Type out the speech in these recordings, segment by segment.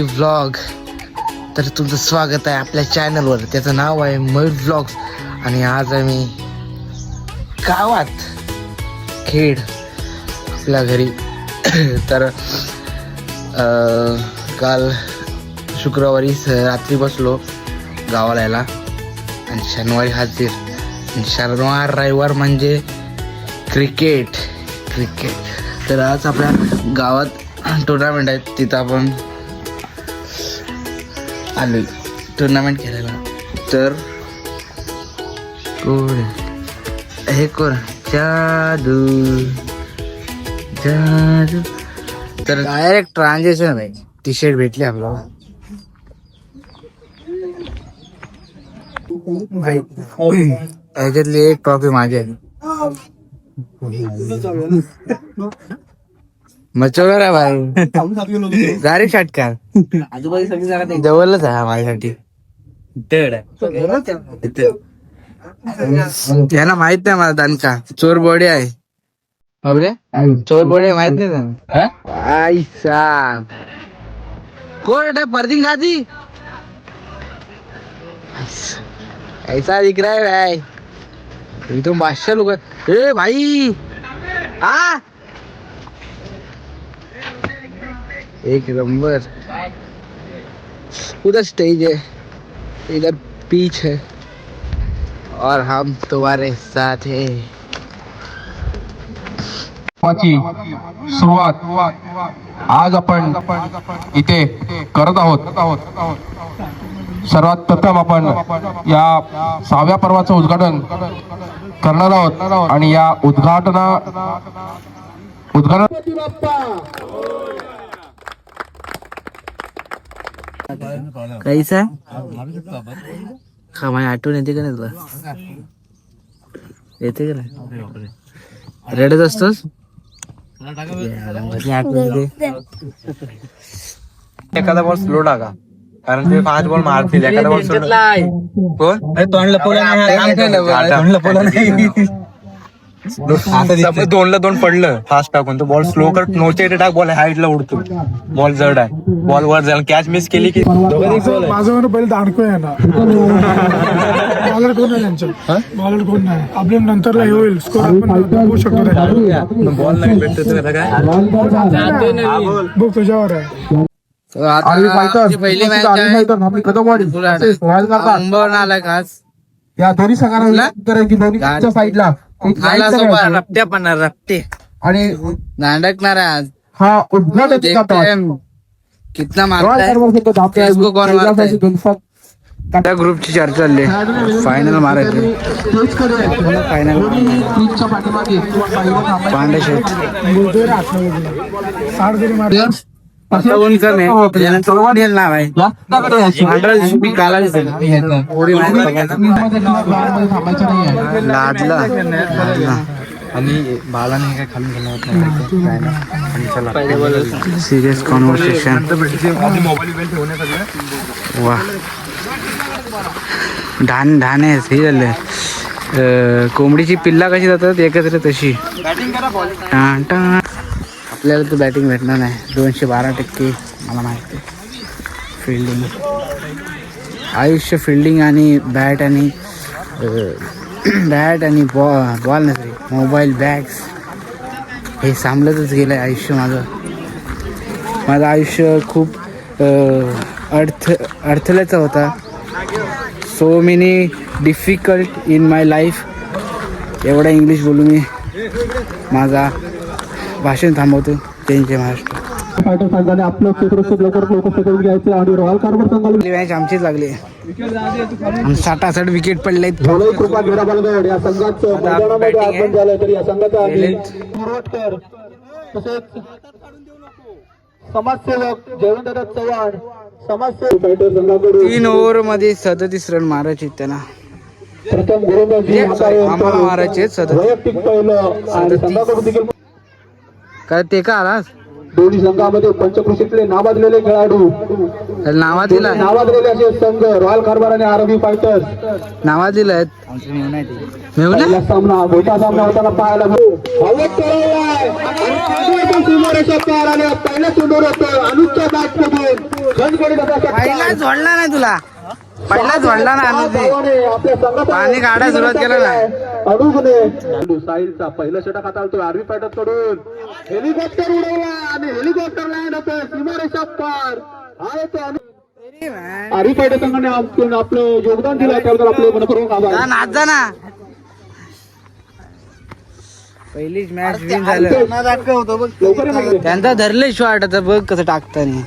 Vlog. तर तुमचं स्वागत आहे आपल्या चॅनलवर. त्याचं नाव आहे मयूर व्लॉग्स. आणि आज आम्ही गावात खेड आपल्या घरी. तर काल शुक्रवारी रात्री बसलो गावाला यायला आणि शनिवारी हाजीर. शनिवार रविवार म्हणजे क्रिकेट. तर आज आपल्या गावात टुर्नामेंट आहे, तिथं आपण आलो टुर्नामेंट खेळायला. तर कोण हे कोण जादू. तर डायरेक्ट ट्रान्झॅक्शन आहे. टी शर्ट भेटली आपल्याला. याच्यातली एक ट्रॉफी माझी आहे. मचोर आहे भाई. गाडी षटकार जवळच आहे माझ्यासाठी. यांना माहित नाही मला दणका. चोर बॉडी आहे. चोर बॉडी माहित नाही त्यांना. कोण परदिन गाजी ऐसा दिख रहा है भाई. एकदम बादशाह लोग. ए भाई आ एक नंबर. उधर स्टेज है, इधर पीच है और हम तुम्हारे साथ है. सुरुवात आज आपण इथे करत आहोत. सर्वात प्रथम आपण या 6व्या पर्वाचं उद्घाटन करणार आहोत आणि या उद्घाटन कैसा हा माझ्या आठवण येते का नाही तुला? येते का नाही? रेडच असतोस. एखादा बॉल स्लो टाका, कारण ते 5 बॉल मारतील. एखादा बॉल स्लो आता 2ला 2 पडलं फास्ट टाकून. तो बॉल स्लो कर, नोच्या इथे टाक. बॉल हाईटला उडतो. बॉल जड आहे. बॉल वर जायला कॅच मिस केली की माझं पहिले दांडको आहे ना. बॉलर कोण आहे त्यांचं? बॉलर कोण नाही. आपल्या नंतरला हे होईल स्कोर आपण बघू शकतो. बॉल नाही भेटतो काय बघ तुझ्यावर आहे. पहिली मॅच आलाय खास या दोन्ही संघांना साईडला रपट्या पण रपटे आणि नांडकणार आहे आज. हा उद्घाटन कितना मारता त्या ग्रुपची चर्चा चालली. फायनल मारायची. फायनल पांडे शेट नाव आहे. लादला आणि बालाने काय खालून गेला होता. Serious conversation. वा ढाणे हे झाले. कोंबडीची पिल्ला कशी जातात एकत्र तशी. आपल्याला तर बॅटिंग भेटणार नाही. 212% मला माहिती आहे. फिल्डिंग आयुष्य फिल्डिंग आणि बॅट आणि बॉल नसते. मोबाईल बॅग्स हे सांभाळतच गेलं आहे आयुष्य माझं. आयुष्य खूप अडथळ्याचा होता. So many difficult in my life. एवढा इंग्लिश बोलू मी माझा भाषण थांबवतो. जय महाराष्ट्र. मॅच आमचीच लागली. 60 विकेट पडले. समाजसेवक जयवंतदादा चव्हाण 3 ओव्हर मध्ये 37 रन मारायचे त्यांना. आम्हाला मारायचे 37. काय ते का आलास? दोन्ही संघामध्ये पंचकृषीतले नावाजलेले खेळाडू. नावाजलेले असे संघ रॉयल कारभार आणि आरबी फायटर्स नावाजलेले आहेत. मेहुणा सामना मोठा सामना होताना पाहायला हवेत पळवलाय आणि खेळतोय सीमारेषा पार आणि पहिल्या चेंडूवर होतो अनुजच्या बॅटमधून रणगडी पहिला झोडला नाही तुला पहिला झोडला ना अनुजने आपल्या संघात पाणी काढायला सुरुवात केला ना अनुजने साहिलचा पहिला षटक हाताळतोय आरवी पॅटर्न कडून हेलिकॉप्टर उडवला आणि हेलिकॉप्टर लँड होतोय सीमारेषा पार आहे तो आरवी पॅटर्न संघाने आपलं योगदान दिलं त्याबद्दल आपले मनपूर्वक आभार नाचा ना पहिलीच मॅच विन झालं लवकर ये मागे. त्यांचा धरले शॉट आता बघ कसं टाकताना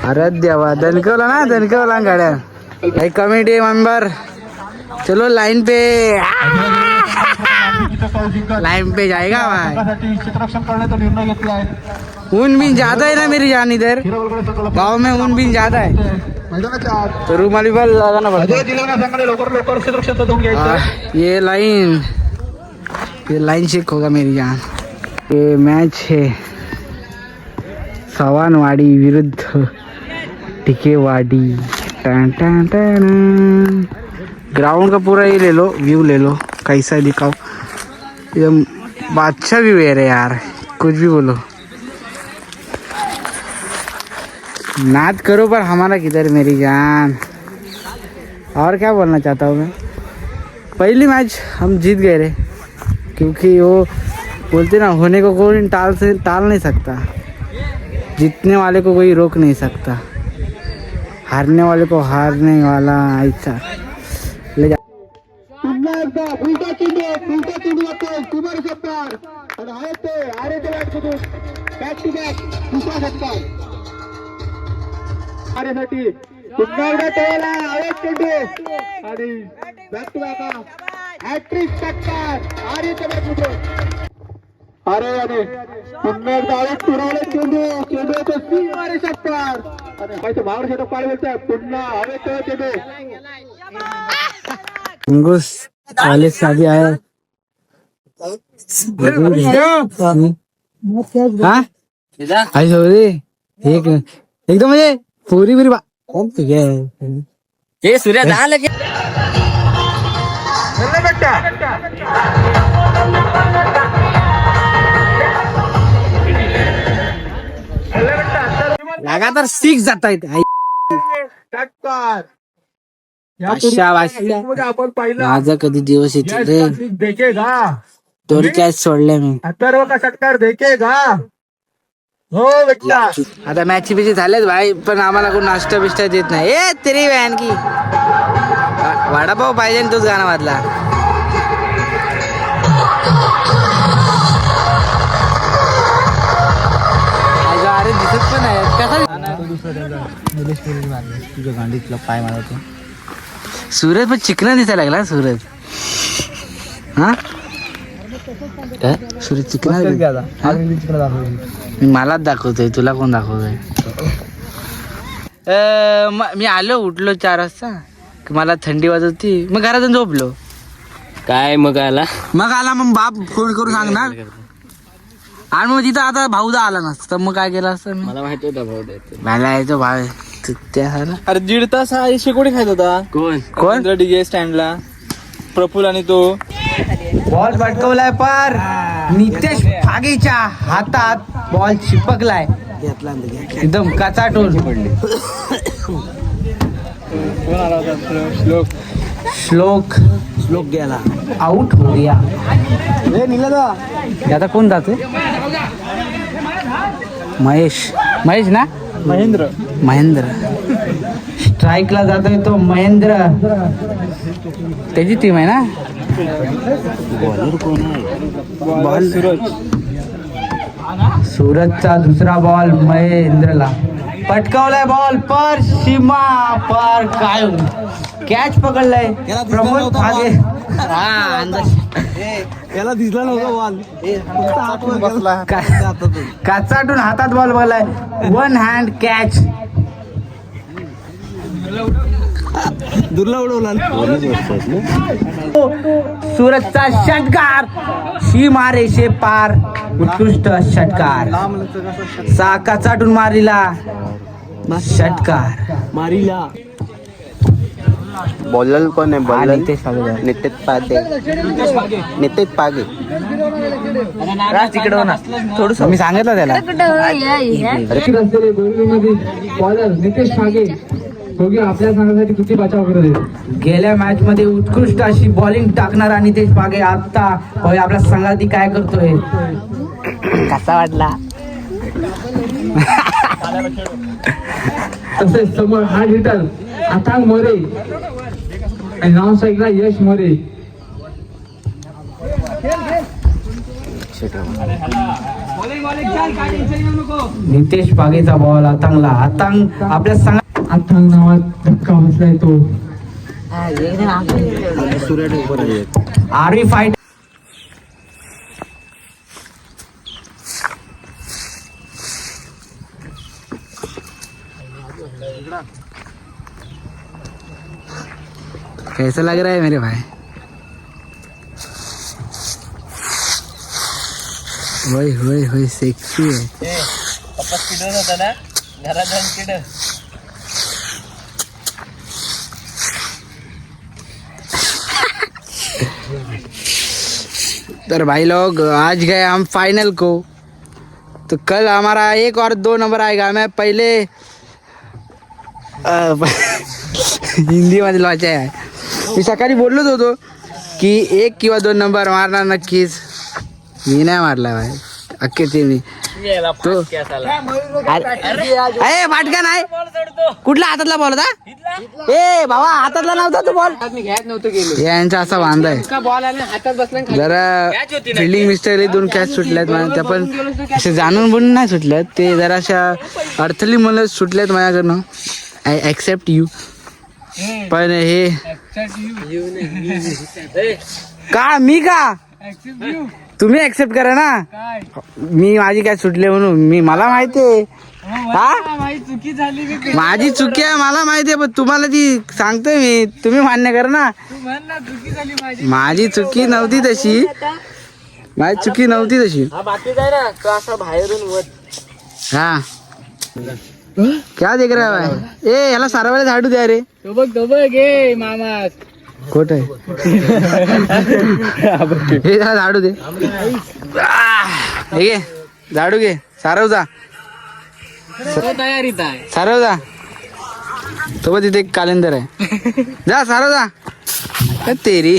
अरे देवा दणकवला ना दणकवला गाड्या कमिटी मेंबर चलो लाइन पे लाइन पे जाएगा भाई क्षेत्ररक्षण करण्याचा निर्णय घेतलाय ऊन भी ज्यादा है ना मेरी जान इधर गाँव में ऊन भी ज्यादा है मैदानाच्या आत तो रुमाली बल लगाना पड़ता अजय दिलाना संघाने लवकर क्षेत्ररक्षण धरून घ्यायचं है ये लाइन चेक होगा मेरी जान ये मैच है सवानवाड़ी विरुद्ध टिकेवाड़ी ग्राउंड का पूरा ये ले लो व्यू ले लो कैसा दिखाओ एकदम अच्छा व्यू है रे यार कुछ भी बोलो नाद करो पर हमारा किधर मेरी जान और क्या बोलना चाहता हूँ मैं पहली मैच हम जीत गए रे क्योंकि वो बोलते ना होने को कोई टाल नहीं सकता जीतने वाले को कोई रोक नहीं सकता हारने वाले को हारने वाला ऐसा ले जा पुन्हा एकदा उलटा चेंडू वाटतोय सीमारेषा पार आणि आरेच्या बॅटमधून बॅक टू बॅक दुसरा षटकार आरेसाठी पुन्हा एकदा टोला आरेच चेंडू आणि बॅक टू बॅक हॅट्रिक षटकार आरेच्या बॅटमधून अरे अरे पुन्हा एकदा आरेच पुरवले चेंडूचा सीमारेषा पार आणि भावड षटक पार बोलतोय पुन्हा हवेत चेंडू अंगूस कॉलेज से अभी आया हाँ आई सॉरी एक एकदम मुझे पूरी पूरी बात ये सूर्य दाल लगे लगातार 6 जाता है आपण पाहिलं माझा कधी दिवस येते रे देखेगा तोरी कॅच सोडल्या मी अथर्व का षटकार देखेगा हो बेटा आता मॅच बिची झाल्याच भाई पण आम्हाला कोण नाश्ता बिष्टा देत नाही ए तेरी व्हॅन की वडापाव पाहिजे ना तोच गाणं वाजला अरे दिसत पण आहे कसा तुझ्या गांडीतला पाय मारतो सूरज पण चिकना दिसायला लागला सूरज हा सूरज चिकना मी मलाच दाखवतोय तुला कोण दाखवतोय मी आलो उठलो 4 वाजता मला थंडी वाजत होती मग घरातून झोपलो काय मग आला मग बाप फोन करून सांगणार आणि मग तिथं आता भाऊदा आला नसतं मग काय केलं असतं मला माहिती होता भाऊ मला यायचो भाव त्या अरे 1.5 तास शेकोडी खायत होता कोण डीजे स्टँडला प्रफुल आणि तो बॉल पटकवलाय पार नितेश फागेच्या हातात बॉल चिपकलाय एकदम कचाटून श्लोक गेला आउट हो गया आता कोण जाते महेश ना महेंद्र स्ट्राईकला जातोय तो महेंद्र त्याची टीम आहे ना बॉल सूरजचा दुसरा बॉल महेंद्रला पटकावलाय बॉल पर सीमा पर काय कॅच पकडलाय प्रमोद फागे त्याला दिसला नव्हता बॉल काचाटून हातात बॉल बघलाय 1 हँड कॅच दुर्ला उडवला सूरजचा षटकार सीमा रेषे पार उत्कृष्ट षटकार कचाटून मारिला षटकार मारिला बॉलर कोण आहे बॉलर? नितेश पागे. तिकडे ना थोडस मी सांगितलं त्याला. बॉलर नितेश ठाके दोघे आपल्या संघासाठी किती बचाव करत आहेत. गेल्या मॅच मध्ये उत्कृष्ट अशी बॉलिंग टाकणारा नितेश पागे आता आपल्या संघाती काय करतोय कसा वाटला. तसेच समोर हार्ड हिटर अथांग मोरे आणि नाव साईडला यश मोरे. नितेश पागेचा बॉल अथांगला. अथांग आपल्या संघात अथांग नावात धक्का बसलाय तो. आरवी फाईट कैसा लग रहा है मेरे भाई? वही सेक्सी है. तर भाई लोग आज गए हम फाइनल को. तो कल हमारा 1 और 2 नंबर आएगा. मैं पहले हिंदी मध्ये वाचाय आहे. मी सकाळी बोललोच होतो की 1 किंवा 2 नंबर मारणार नक्कीच. मी नाही मारला भाई अख्खे ते मी तो. अरे फाटका नाही. कुठला हातातला बॉल होता? ए भावा हातातला नव्हता तो बॉल. यांचा असा वांदा आहे. जरा फिल्डिंग मिस्टेक 2 कॅच सुटल्यात माझ्या. त्या पण असे जाणून बोलून नाही सुटल्यात. ते जरा अशा अर्थली मला सुटल्यात माझ्याकडनं. I accept you. पण हे का मी का तुम्ही ऍक्सेप्ट करा ना. मी माझी काय सुटले म्हणून मी मला माहितीये. माझी चुकी आहे मला माहिती आहे. पण तुम्हाला ती सांगतोय मी. तुम्ही मान्य करा ना. माझी चुकी नव्हती तशी. माझी चुकी नव्हती तशी. हा क्या देख रहा है भाई? ए याला सारावाला झाडू द्या रे. मामा खोट आहे. हे त्याला झाडू दे. हे घे झाडू घे. सारव जा सारव जा. सोबत इथे एक कॅलेंडर आहे. जा सारव जा. तेरी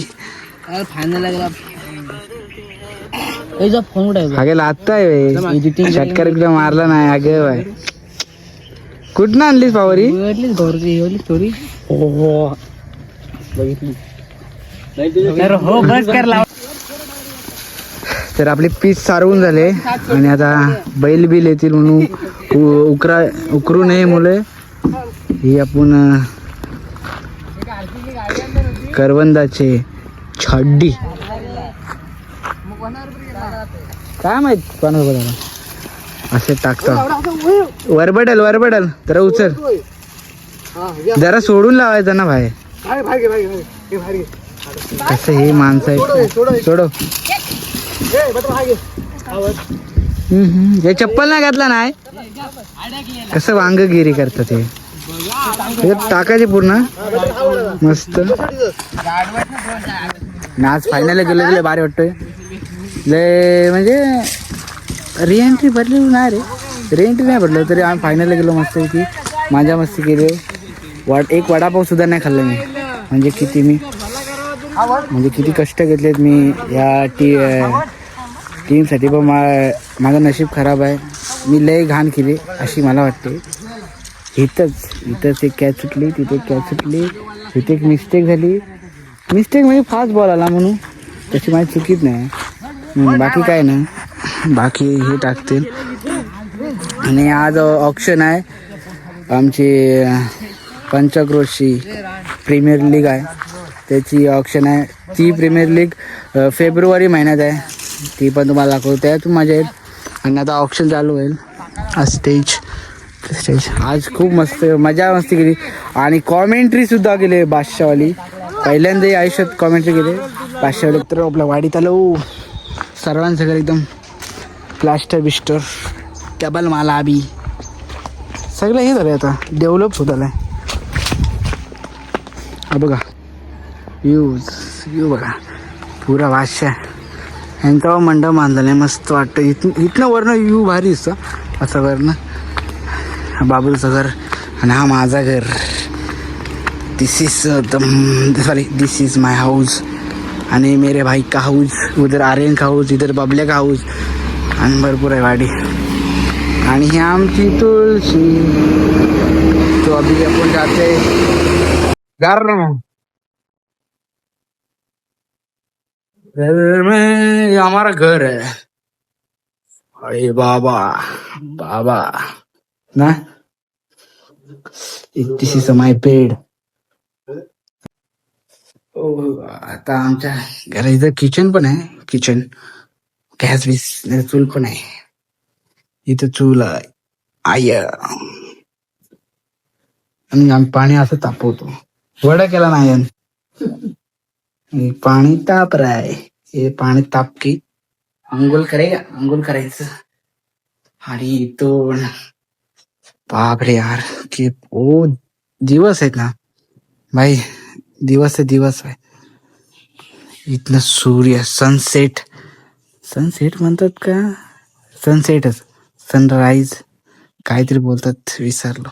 अगे लागताय षटकार मारला नाही अगे बाय. कुठं आणलीस पावरी? तर आपली पीच सारवून झाले आणि आता बैल बिल येतील म्हणून उकरू नये मुले ही आपण करवंदाचे छड्डी काय माहित कोणाला असे टाकतो. वरबडल जरा उचल. जरा सोडून लावायचं ना भाई. कसं हे माणसं आहे. सोडव. हे चप्पल नाही घातला नाही. कसं वांगगिरी करतात हे. टाकायचे पूर्ण मस्त. आज फायनल गेलो भारी वाटतोय. लय म्हणजे रिएंट्री भरली नाही रे. रिएंट्री नाही भरलं तरी आम्ही फायनल गेलो मस्त की माझ्या मस्ती केली. एक वडापाव सुद्धा नाही खाल्ला मी. म्हणजे किती कष्ट घेतलेत मी या टीमसाठी. पण माझं नशीब खराब आहे. मी लय घाण केली अशी मला वाटते. इथंच एक कॅच सुटली. तिथे एक कॅच सुटली. तिथे एक मिस्टेक झाली. मिस्टेक म्हणजे फास्ट बॉल आला म्हणून तशी माझी चुकीच नाही. बाकी काय नाही. बाकी हे टाकतील. आणि आज ऑप्शन आहे आमची पंचक्रोशी प्रीमियर लीग आहे त्याची ऑप्शन आहे. ती प्रीमियर लीग फेब्रुवारी महिन्यात आहे. ती पण तुम्हाला दाखवतो. त्यात मजा येईल. आणि आता ऑप्शन चालू होईल. स्टेज आज खूप मस्त मस्ती केली. आणि कॉमेंट्री सुद्धा केली बादशाहवाली. पहिल्यांदाही आयुष्यात कॉमेंट्री केली बादशाहवाली. तर आपल्या वाडीत आलो सर्वांसगळं एकदम प्लास्टर बिस्टर डबल माला बी सगळं हे झालं आता डेव्हलप होत आलं आहे. हा बघा व्यू बघा पुरा वाशा यांचा मंडप बांधलेला आहे मस्त वाटतं. इथनं वरनं व्यू भारी दिसतं असं वरनं. बाबूचं घर आणि हा माझा घर. दिस इज माय हाऊस आणि मेरे भाई का हाऊस. उधर आर्यन का हाऊस, इधर बबल्या का हाऊस आणि भरपूर आहे गाडी. आणि ही आमची तुळशी. तो अभी आपण जाते घर में. हमारा घर है. अरे बाबा बाबा ना. दिस इज माय बेड. आता आमच्या घरा इथं किचन पण आहे. किचन गॅस बीस चूल पण आहे. इथं चूल आहे. आय आणि आम्ही पाणी असं तापवतो. वडा केला नाही पाणी ताप रहा है. ये पाणी ताप की अंघोल करेगा. अंघोल करायचं. आणि तो बाप रे यार की ओ दिवस आहेत ना भाई. दिवस आहे. इथनं सूर्य सनसेट म्हणतात का. सनसेटच सनराईज काहीतरी बोलतात विसरलो.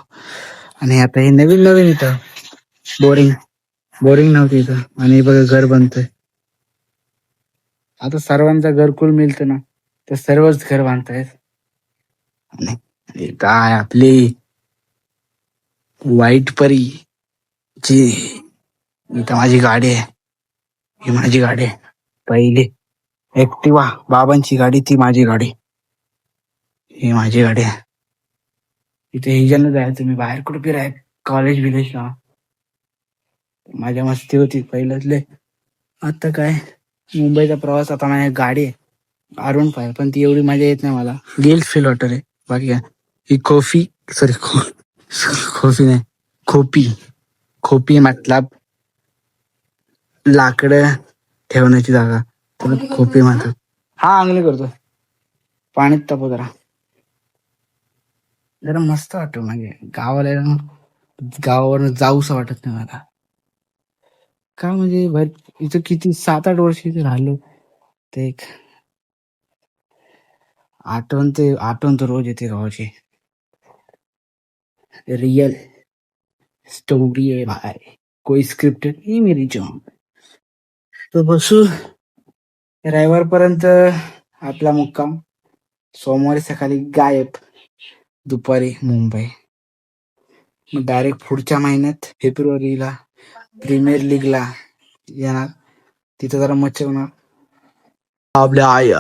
आणि आता हे नवीन इथं बोरिंग नव्हती इथं. आणि बघा घर बनतंय. आता सर्वांचा घरकुल मिळतं ना तर सर्वच घर बांधतायत. आणि काय आपली वाईट परी जी इथं माझी गाडी आहे. ही माझी गाडी आहे पहिली ऍक्टिवा. बाबांची गाडी ती माझी गाडी. ही माझी गाडी आहे. इथे हिजन जायचं मी बाहेर कुठे फिराय कॉलेज विलेजला. माझ्या मस्ती होती पहिल्यातले. आता काय मुंबईचा प्रवास. आता माझी गाडी आहे R15 पण ती एवढी मजा येत नाही मला. गेल फील वॉटर आहे बाकी काय. ही खोफी नाही खोपी मतलब लाकडं ठेवण्याची जागा त्याला खोपी म्हणतात. हा अंगली करतो. पाणीत तापव जरा मस्त वाटतं. म्हणजे गावावरून जाऊसं वाटत नाही मला. का म्हणजे इथं किती 7-8 वर्ष इथे राहिलो ते एक आठवण तर रोज येते गावाची. रियल स्टोरी आहे भाई. कोई स्क्रिप्ट ही मेरी जान. तर बसू रविवारपर्यंत आपला मुक्काम. सोमवारी सकाळी गायब. दुपारी मुंबई. मग डायरेक्ट पुढच्या महिन्यात फेब्रुवारीला प्रीमियर लीगला येणार. तिथं जरा मच्छर होणार. आपल्या आय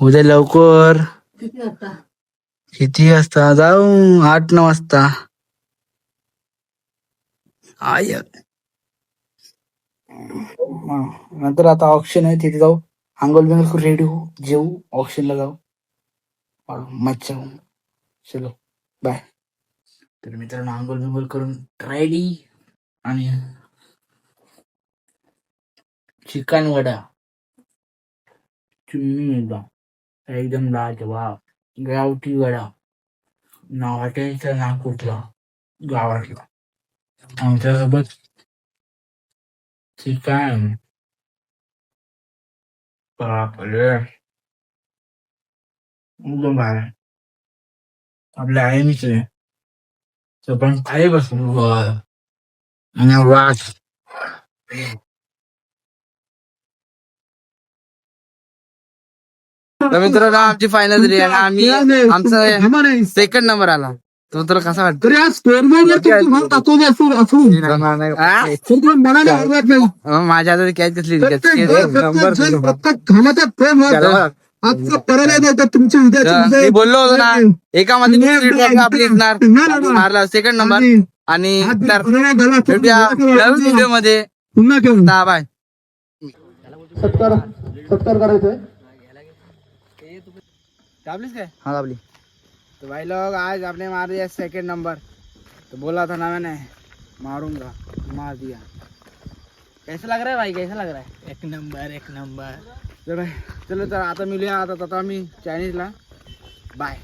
उद्या लवकर किती वाजता जाऊ. 8-9 वाजता. आय नंतर आता ऑप्शन आहे तिथे जाऊ. आंघोळ बिंगोळ रेडी हो. जेऊ ऑप्शनला जाऊ. मच्छा चलो बाय. तर मित्रांनो आंघोळ बिंगोळ करून रेडी. आणि चिकन वडा चुम्मी एकदम लाजवाब. गावठी वडा ना हॉटेलचा ना कुठला गावातला. आमच्यासोबत चिकन. बापरे एकदम भारी. आपल्या आईनीच आहे तो पण खाली बसून आणि वास. तर मित्रांनो आमची फायनल झाली आणि आम्ही आमचा सेकंड नंबर आला. तो तुला कसा वाटतो. माझ्या हातात कॅच कसली बोललो होतो ना एका मध्ये आपली मारला सेकंड नंबर. आणि व्हिडिओ मध्ये बाय. सत्कार करायचंय. दाबलीस काय. हाँ दाबली. तो भाई लोग आज आपने मार दिया सेकंड नंबर. तो बोला था ना मैंने मारूंगा मार दिया. कैसा लग रहा है भाई. कैसा लग रहा है. एक नंबर. चलो तर आता मिळूया आता आम्ही चायनीजला. बाय.